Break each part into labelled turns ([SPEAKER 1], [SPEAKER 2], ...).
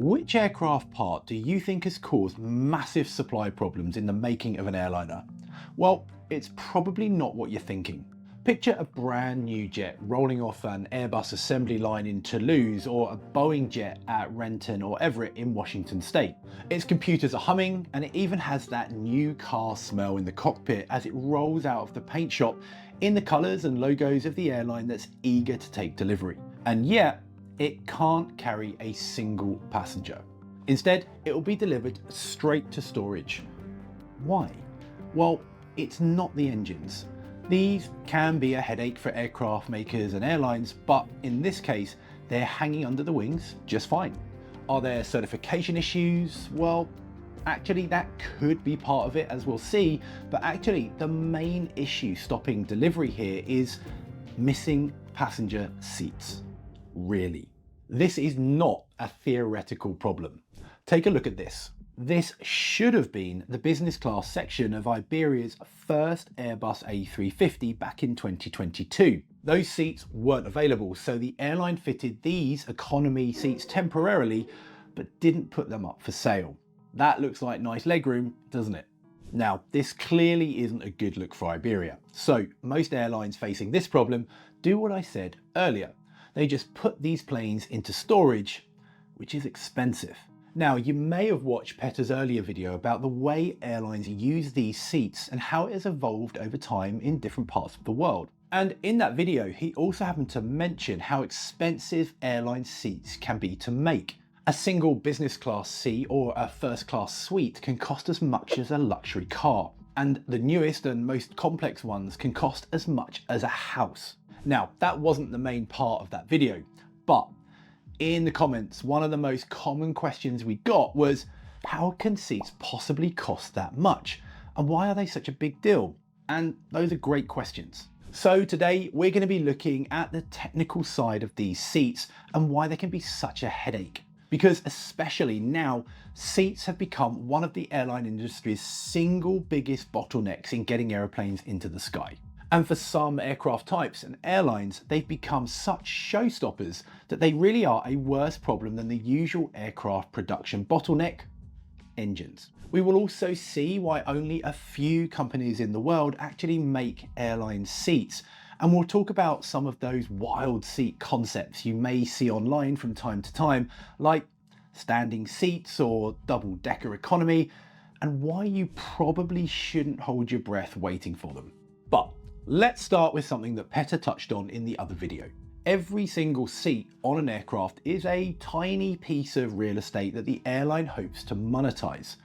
[SPEAKER 1] Which aircraft part do you think has caused massive supply problems in the making of an airliner? Well, it's probably not what you're thinking. Picture a brand new jet rolling off an Airbus assembly line in Toulouse or a Boeing jet at Renton or Everett in Washington State. Its computers are humming and it even has that new car smell in the cockpit as it rolls out of the paint shop in the colours and logos of the airline that's eager to take delivery. And yet, it can't carry a single passenger. Instead, it will be delivered straight to storage. Why? Well, it's not the engines. These can be a headache for aircraft makers and airlines, but in this case, they're hanging under the wings just fine. Are there certification issues? Well, actually that could be part of it, as we'll see, but actually the main issue stopping delivery here is missing passenger seats. Really. This is not a theoretical problem. Take a look at this. This should have been the business class section of Iberia's first Airbus A350 back in 2022. Those seats weren't available, so the airline fitted these economy seats temporarily, but didn't put them up for sale. That looks like nice legroom, doesn't it? Now, this clearly isn't a good look for Iberia. So most airlines facing this problem do what I said earlier. They just put these planes into storage, which is expensive. Now, you may have watched Petter's earlier video about the way airlines use these seats and how it has evolved over time in different parts of the world. And in that video, he also happened to mention how expensive airline seats can be to make. A single business class seat or a first class suite can cost as much as a luxury car. And the newest and most complex ones can cost as much as a house. Now, that wasn't the main part of that video, but in the comments, one of the most common questions we got was, how can seats possibly cost that much? And why are they such a big deal? And those are great questions. So today we're going to be looking at the technical side of these seats and why they can be such a headache. Because especially now, seats have become one of the airline industry's single biggest bottlenecks in getting airplanes into the sky. And for some aircraft types and airlines, they've become such showstoppers that they really are a worse problem than the usual aircraft production bottleneck: engines. We will also see why only a few companies in the world actually make airline seats. And we'll talk about some of those wild seat concepts you may see online from time to time, like standing seats or double-decker economy, and why you probably shouldn't hold your breath waiting for them. But let's start with something that Petter touched on in the other video. Every single seat on an aircraft is a tiny piece of real estate that the airline hopes to monetize,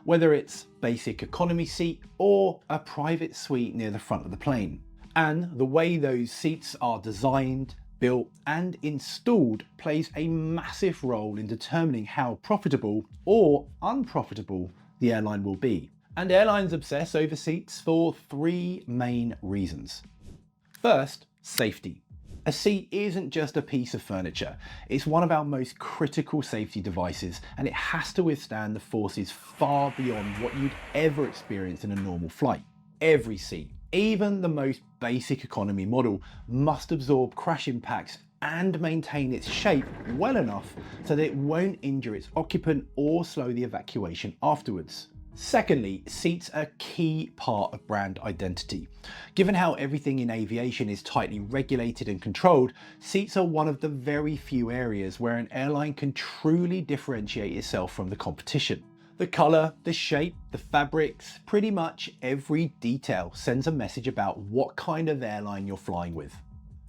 [SPEAKER 1] whether it's basic economy seat or a private suite near the front of the plane. And the way those seats are designed, built and installed plays a massive role in determining how profitable or unprofitable the airline will be. And airlines obsess over seats for three main reasons. First, safety. A seat isn't just a piece of furniture, it's one of our most critical safety devices, and it has to withstand the forces far beyond what you'd ever experience in a normal flight. Every seat, even the most basic economy model, must absorb crash impacts and maintain its shape well enough so that it won't injure its occupant or slow the evacuation afterwards. Secondly, seats are a key part of brand identity. Given how everything in aviation is tightly regulated and controlled, seats are one of the very few areas where an airline can truly differentiate itself from the competition. The colour, the shape, the fabrics, pretty much every detail sends a message about what kind of airline you're flying with.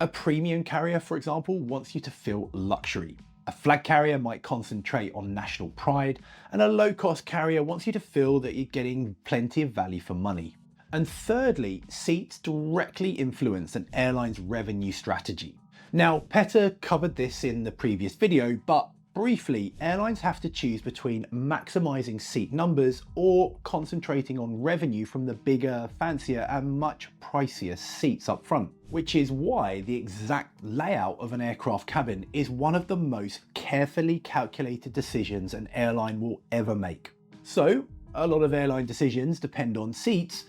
[SPEAKER 1] A premium carrier, for example, wants you to feel luxury. A flag carrier might concentrate on national pride, and a low-cost carrier wants you to feel that you're getting plenty of value for money. And thirdly, seats directly influence an airline's revenue strategy. Now, Petter covered this in the previous video, but briefly, airlines have to choose between maximizing seat numbers or concentrating on revenue from the bigger, fancier and much pricier seats up front, which is why the exact layout of an aircraft cabin is one of the most carefully calculated decisions an airline will ever make. So, a lot of airline decisions depend on seats,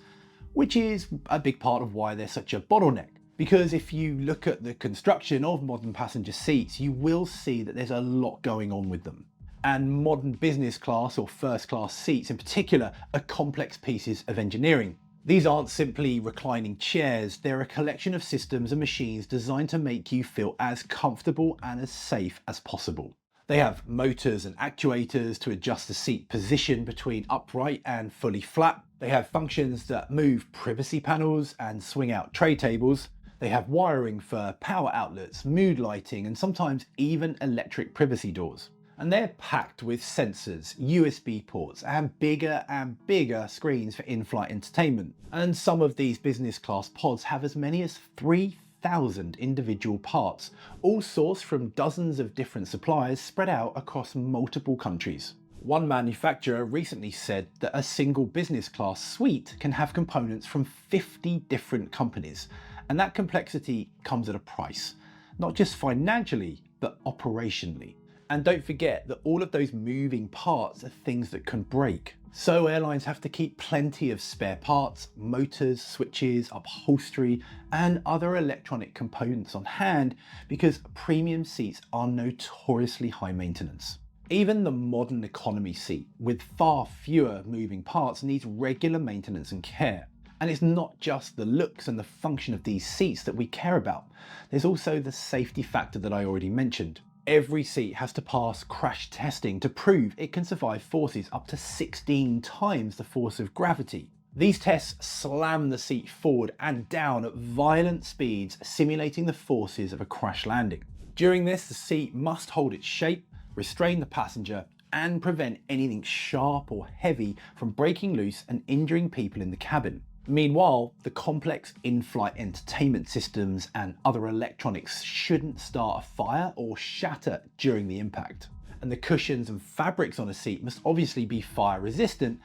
[SPEAKER 1] which is a big part of why they're such a bottleneck. Because if you look at the construction of modern passenger seats, you will see that there's a lot going on with them. And modern business class or first class seats in particular are complex pieces of engineering. These aren't simply reclining chairs, they're a collection of systems and machines designed to make you feel as comfortable and as safe as possible. They have motors and actuators to adjust the seat position between upright and fully flat. They have functions that move privacy panels and swing out tray tables. They have wiring for power outlets, mood lighting, and sometimes even electric privacy doors. And they're packed with sensors, USB ports, and bigger screens for in-flight entertainment. And some of these business class pods have as many as 3,000 individual parts, all sourced from dozens of different suppliers spread out across multiple countries. One manufacturer recently said that a single business class suite can have components from 50 different companies, and that complexity comes at a price, not just financially, but operationally. And don't forget that all of those moving parts are things that can break. So airlines have to keep plenty of spare parts, motors, switches, upholstery, and other electronic components on hand because premium seats are notoriously high maintenance. Even the modern economy seat, with far fewer moving parts, needs regular maintenance and care. And it's not just the looks and the function of these seats that we care about. There's also the safety factor that I already mentioned. Every seat has to pass crash testing to prove it can survive forces up to 16 times the force of gravity. These tests slam the seat forward and down at violent speeds, simulating the forces of a crash landing. During this, the seat must hold its shape, restrain the passenger, and prevent anything sharp or heavy from breaking loose and injuring people in the cabin. Meanwhile, the complex in-flight entertainment systems and other electronics shouldn't start a fire or shatter during the impact. And the cushions and fabrics on a seat must obviously be fire resistant,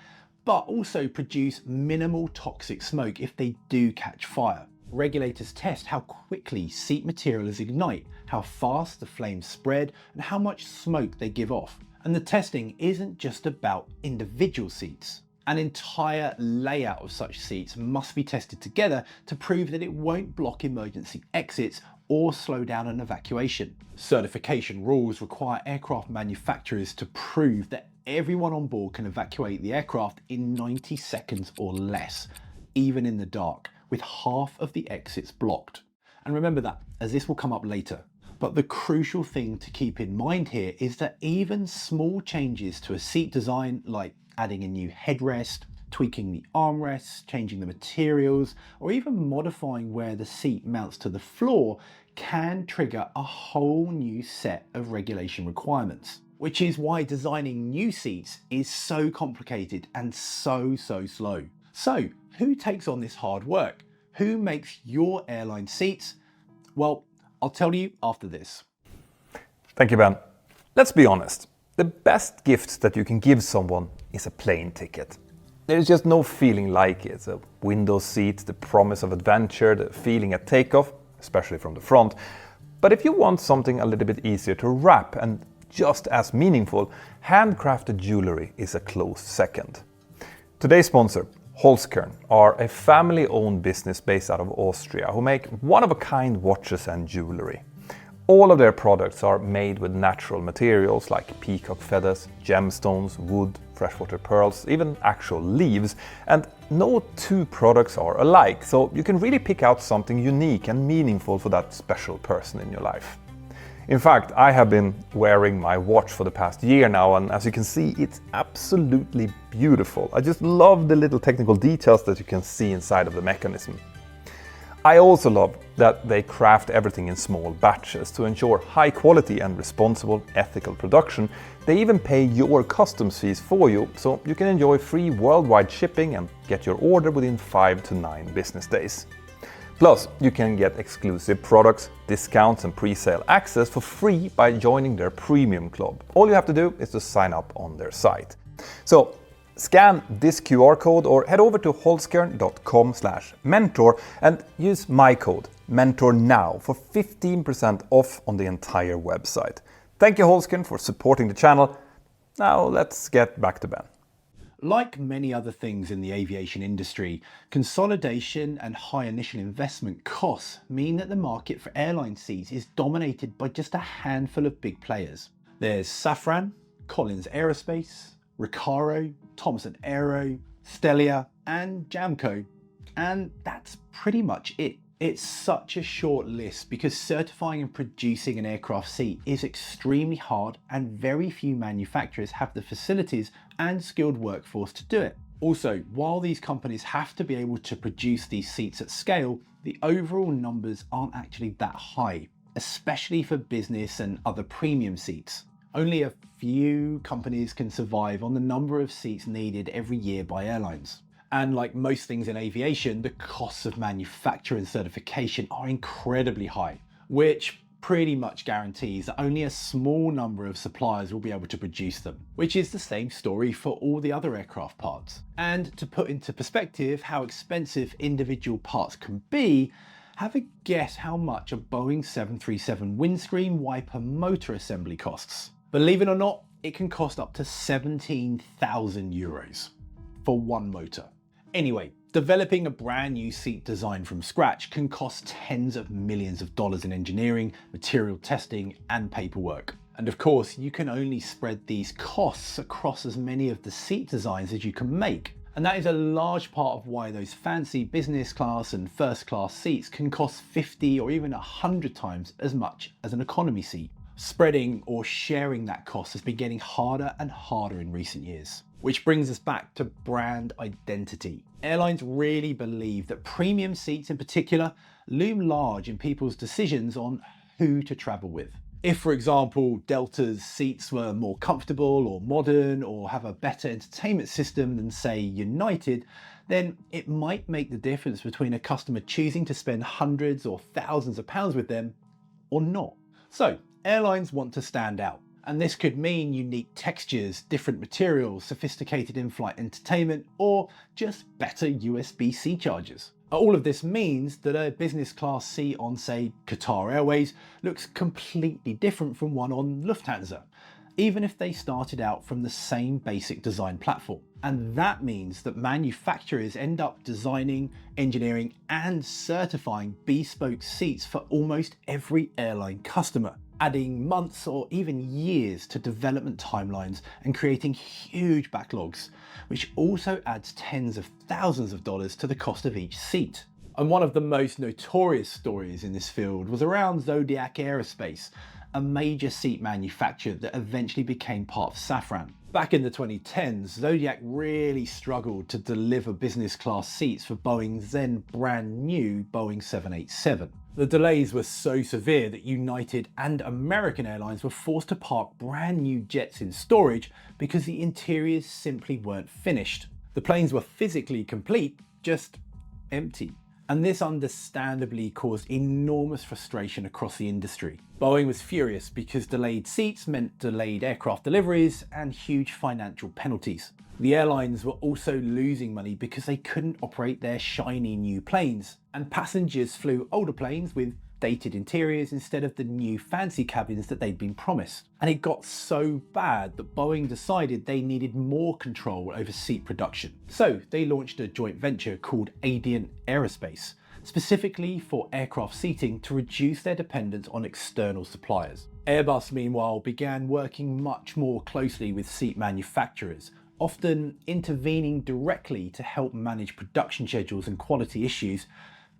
[SPEAKER 1] but also produce minimal toxic smoke if they do catch fire. Regulators test how quickly seat materials ignite, how fast the flames spread, and how much smoke they give off. And the testing isn't just about individual seats. An entire layout of such seats must be tested together to prove that it won't block emergency exits or slow down an evacuation. Certification rules require aircraft manufacturers to prove that everyone on board can evacuate the aircraft in 90 seconds or less, even in the dark, with half of the exits blocked. And remember that, as this will come up later. But the crucial thing to keep in mind here is that even small changes to a seat design, like adding a new headrest, tweaking the armrests, changing the materials, or even modifying where the seat mounts to the floor, can trigger a whole new set of regulation requirements. Which is why designing new seats is so complicated and so slow. So, who takes on this hard work? Who makes your airline seats? Well, I'll tell you after this.
[SPEAKER 2] Thank you, Ben. Let's be honest. The best gift that you can give someone is a plane ticket. There's just no feeling like it. A window seat, the promise of adventure, the feeling at takeoff, especially from the front. But if you want something a little bit easier to wrap and just as meaningful, handcrafted jewelry is a close second. Today's sponsor, Holzkern, are a family-owned business based out of Austria who make one-of-a-kind watches and jewelry. All of their products are made with natural materials like peacock feathers, gemstones, wood, freshwater pearls, even actual leaves. And no two products are alike, so you can really pick out something unique and meaningful for that special person in your life. In fact, I have been wearing my watch for the past year now, and as you can see, it's absolutely beautiful. I just love the little technical details that you can see inside of the mechanism. I also love that they craft everything in small batches to ensure high quality and responsible, ethical production. They even pay your customs fees for you, so you can enjoy free worldwide shipping and get your order within 5 to 9 business days. Plus, you can get exclusive products, discounts and pre-sale access for free by joining their premium club. All you have to do is to sign up on their site. So, scan this QR code or head over to holzkern.com/mentor and use my code MENTORNOW for 15% off on the entire website. Thank you, Holzkern, for supporting the channel. Now let's get back to Ben.
[SPEAKER 1] Like many other things in the aviation industry, consolidation and high initial investment costs mean that the market for airline seats is dominated by just a handful of big players. There's Safran, Collins Aerospace, Recaro, Thomson Aero, Stelia, and Jamco. And that's pretty much it. It's such a short list because certifying and producing an aircraft seat is extremely hard and very few manufacturers have the facilities and skilled workforce to do it. Also, while these companies have to be able to produce these seats at scale, the overall numbers aren't actually that high, especially for business and other premium seats. Only a few companies can survive on the number of seats needed every year by airlines. And like most things in aviation, the costs of manufacture and certification are incredibly high, which pretty much guarantees that only a small number of suppliers will be able to produce them, which is the same story for all the other aircraft parts. And to put into perspective how expensive individual parts can be, have a guess how much a Boeing 737 windscreen wiper motor assembly costs. Believe it or not, it can cost up to 17,000 euros for one motor. Anyway, developing a brand new seat design from scratch can cost tens of millions of dollars in engineering, material testing, and paperwork. And of course, you can only spread these costs across as many of the seat designs as you can make. And that is a large part of why those fancy business class and first class seats can cost 50 or even 100 times as much as an economy seat. Spreading or sharing that cost has been getting harder and harder in recent years. Which brings us back to brand identity. Airlines really believe that premium seats in particular loom large in people's decisions on who to travel with. If, for example, Delta's seats were more comfortable or modern or have a better entertainment system than, say, United, then it might make the difference between a customer choosing to spend hundreds or thousands of pounds with them or not. So, airlines want to stand out. And this could mean unique textures, different materials, sophisticated in-flight entertainment, or just better USB-C chargers. All of this means that a business class seat on, say, Qatar Airways looks completely different from one on Lufthansa, even if they started out from the same basic design platform. And that means that manufacturers end up designing, engineering, and certifying bespoke seats for almost every airline customer, adding months or even years to development timelines and creating huge backlogs, which also adds tens of thousands of dollars to the cost of each seat. And one of the most notorious stories in this field was around Zodiac Aerospace, a major seat manufacturer that eventually became part of Safran. Back in the 2010s, Zodiac really struggled to deliver business class seats for Boeing's then brand new Boeing 787. The delays were so severe that United and American Airlines were forced to park brand new jets in storage because the interiors simply weren't finished. The planes were physically complete, just empty. And this understandably caused enormous frustration across the industry. Boeing was furious because delayed seats meant delayed aircraft deliveries and huge financial penalties. The airlines were also losing money because they couldn't operate their shiny new planes, and passengers flew older planes with dated interiors instead of the new fancy cabins that they'd been promised. And it got so bad that Boeing decided they needed more control over seat production. So they launched a joint venture called Adient Aerospace, specifically for aircraft seating to reduce their dependence on external suppliers. Airbus, meanwhile, began working much more closely with seat manufacturers, often intervening directly to help manage production schedules and quality issues,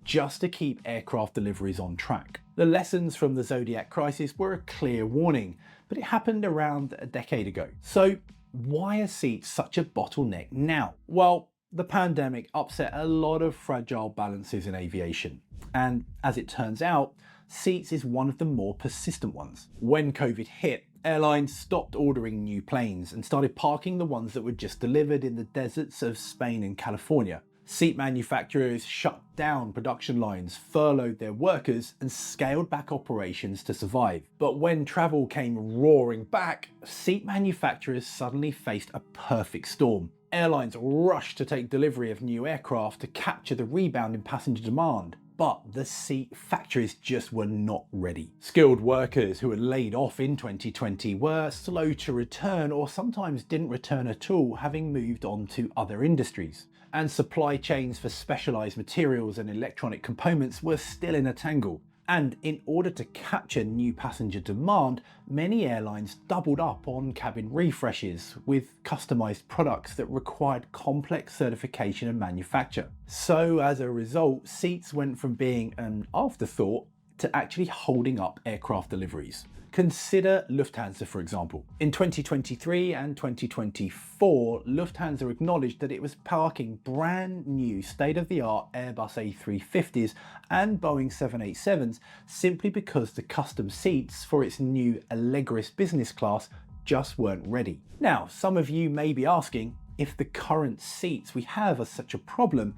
[SPEAKER 1] just to keep aircraft deliveries on track. The lessons from the Zodiac crisis were a clear warning, but it happened around a decade ago. So why are seats such a bottleneck now? Well, the pandemic upset a lot of fragile balances in aviation. And as it turns out, seats is one of the more persistent ones. When COVID hit, airlines stopped ordering new planes and started parking the ones that were just delivered in the deserts of Spain and California. Seat manufacturers shut down production lines, furloughed their workers, and scaled back operations to survive. But when travel came roaring back, seat manufacturers suddenly faced a perfect storm. Airlines rushed to take delivery of new aircraft to capture the rebound in passenger demand. But the seat factories just were not ready. Skilled workers who were laid off in 2020 were slow to return, or sometimes didn't return at all, having moved on to other industries. And supply chains for specialized materials and electronic components were still in a tangle. And in order to capture new passenger demand, many airlines doubled up on cabin refreshes with customized products that required complex certification and manufacture. So as a result, seats went from being an afterthought to actually holding up aircraft deliveries. Consider Lufthansa, for example. In 2023 and 2024, Lufthansa acknowledged that it was parking brand new state-of-the-art Airbus A350s and Boeing 787s simply because the custom seats for its new Allegris business class just weren't ready. Now, some of you may be asking, if the current seats we have are such a problem,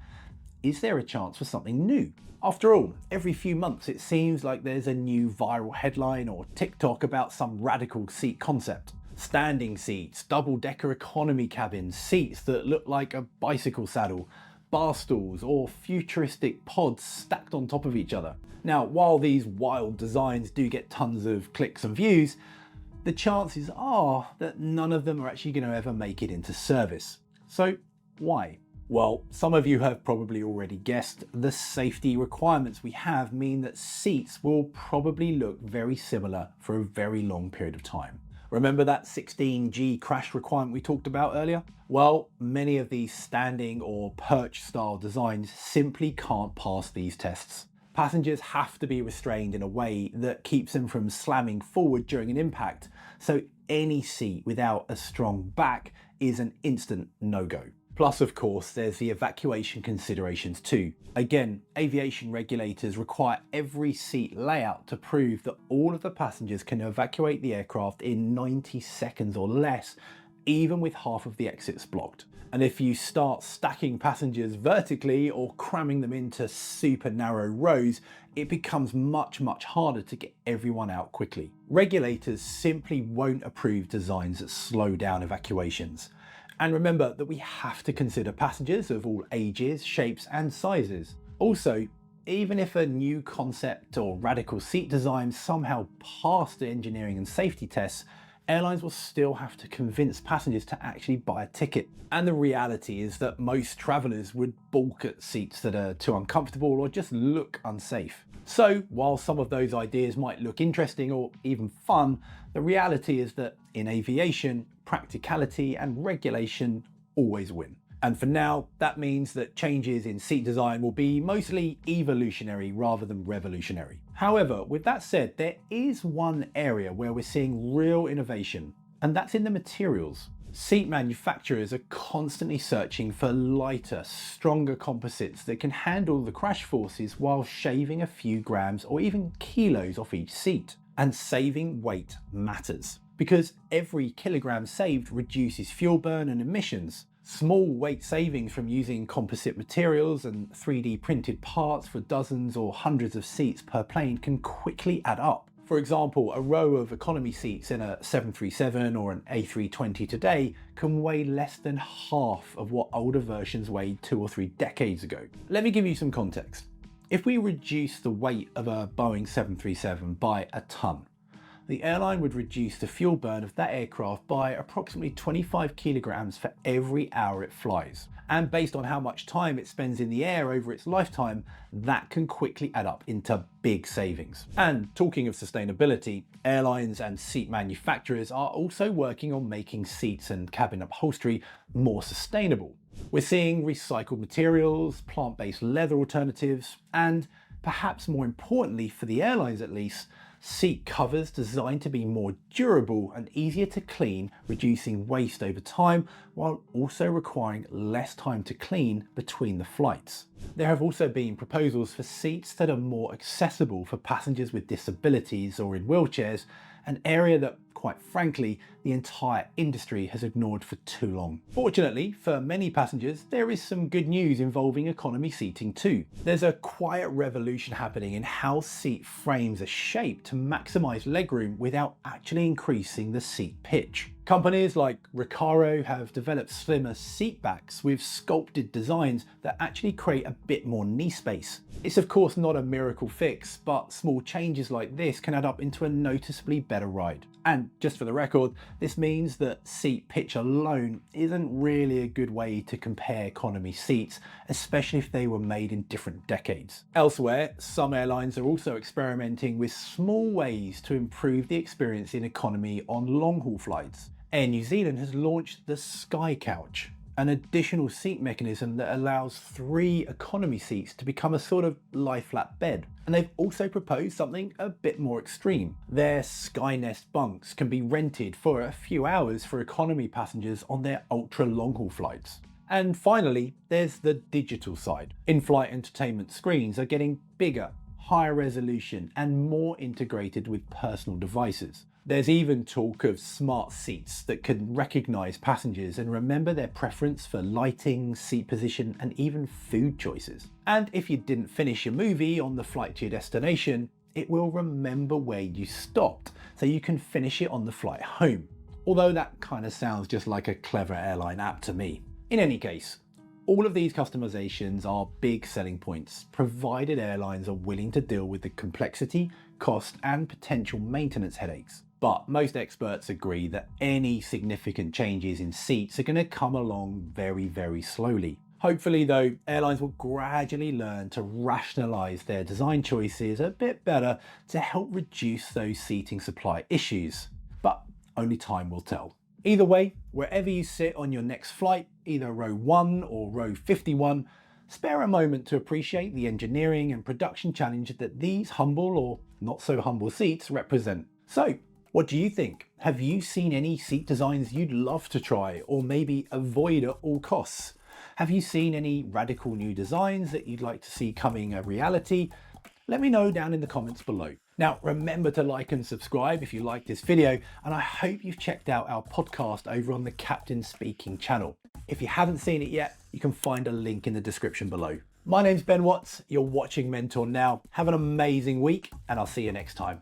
[SPEAKER 1] is there a chance for something new? After all, every few months it seems like there's a new viral headline or TikTok about some radical seat concept. Standing seats, double-decker economy cabins, seats that look like a bicycle saddle, bar stools, or futuristic pods stacked on top of each other. Now, while these wild designs do get tons of clicks and views, the chances are that none of them are actually going to ever make it into service. So why? Well, some of you have probably already guessed, the safety requirements we have mean that seats will probably look very similar for a very long period of time. Remember that 16G crash requirement we talked about earlier? Well, many of these standing or perch style designs simply can't pass these tests. Passengers have to be restrained in a way that keeps them from slamming forward during an impact, so any seat without a strong back is an instant no-go. Plus, of course, there's the evacuation considerations too. Again, aviation regulators require every seat layout to prove that all of the passengers can evacuate the aircraft in 90 seconds or less, even with half of the exits blocked. And if you start stacking passengers vertically or cramming them into super narrow rows, it becomes much harder to get everyone out quickly. Regulators simply won't approve designs that slow down evacuations. And remember that we have to consider passengers of all ages, shapes and sizes. Also, even if a new concept or radical seat design somehow passed the engineering and safety tests, airlines will still have to convince passengers to actually buy a ticket. And the reality is that most travelers would balk at seats that are too uncomfortable or just look unsafe. So while some of those ideas might look interesting or even fun, the reality is that in aviation, practicality and regulation always win. And for now, that means that changes in seat design will be mostly evolutionary rather than revolutionary. However, with that said, there is one area where we're seeing real innovation, and that's in the materials. Seat manufacturers are constantly searching for lighter, stronger composites that can handle the crash forces while shaving a few grams or even kilos off each seat. And saving weight matters, because every kilogram saved reduces fuel burn and emissions. Small weight savings from using composite materials and 3D printed parts for dozens or hundreds of seats per plane can quickly add up. For example, a row of economy seats in a 737 or an A320 today can weigh less than half of what older versions weighed 2 or 3 decades ago. Let me give you some context. If we reduce the weight of a Boeing 737 by a ton, the airline would reduce the fuel burn of that aircraft by approximately 25 kilograms for every hour it flies. And based on how much time it spends in the air over its lifetime, that can quickly add up into big savings. And talking of sustainability, airlines and seat manufacturers are also working on making seats and cabin upholstery more sustainable. We're seeing recycled materials, plant-based leather alternatives, and perhaps more importantly for the airlines at least, seat covers designed to be more durable and easier to clean, reducing waste over time while also requiring less time to clean between the flights. There have also been proposals for seats that are more accessible for passengers with disabilities or in wheelchairs, an area that, quite frankly, the entire industry has ignored for too long. Fortunately, for many passengers, there is some good news involving economy seating too. There's a quiet revolution happening in how seat frames are shaped to maximize legroom without actually increasing the seat pitch. Companies like Recaro have developed slimmer seat backs with sculpted designs that actually create a bit more knee space. It's of course not a miracle fix, but small changes like this can add up into a noticeably better ride. And just for the record, this means that seat pitch alone isn't really a good way to compare economy seats, especially if they were made in different decades. Elsewhere, some airlines are also experimenting with small ways to improve the experience in economy on long-haul flights. Air New Zealand has launched the Sky Couch, an additional seat mechanism that allows 3 economy seats to become a sort of lie-flat bed. And they've also proposed something a bit more extreme. Their Skynest bunks can be rented for a few hours for economy passengers on their ultra long-haul flights. And finally, there's the digital side. In-flight entertainment screens are getting bigger, higher resolution, and more integrated with personal devices. There's even talk of smart seats that can recognise passengers and remember their preference for lighting, seat position, and even food choices. And if you didn't finish your movie on the flight to your destination, it will remember where you stopped, so you can finish it on the flight home. Although that kind of sounds just like a clever airline app to me. In any case, all of these customizations are big selling points, provided airlines are willing to deal with the complexity, cost, and potential maintenance headaches. But most experts agree that any significant changes in seats are going to come along very, very slowly. Hopefully though, airlines will gradually learn to rationalize their design choices a bit better to help reduce those seating supply issues. But only time will tell. Either way, wherever you sit on your next flight, either row 1 or row 51, spare a moment to appreciate the engineering and production challenge that these humble or not so humble seats represent. So, what do you think? Have you seen any seat designs you'd love to try or maybe avoid at all costs? Have you seen any radical new designs that you'd like to see coming a reality? Let me know down in the comments below. Now, remember to like and subscribe if you like this video, and I hope you've checked out our podcast over on the Captain Speaking channel. If you haven't seen it yet, you can find a link in the description below. My name's Ben Watts, you're watching Mentor now. Have an amazing week, and I'll see you next time.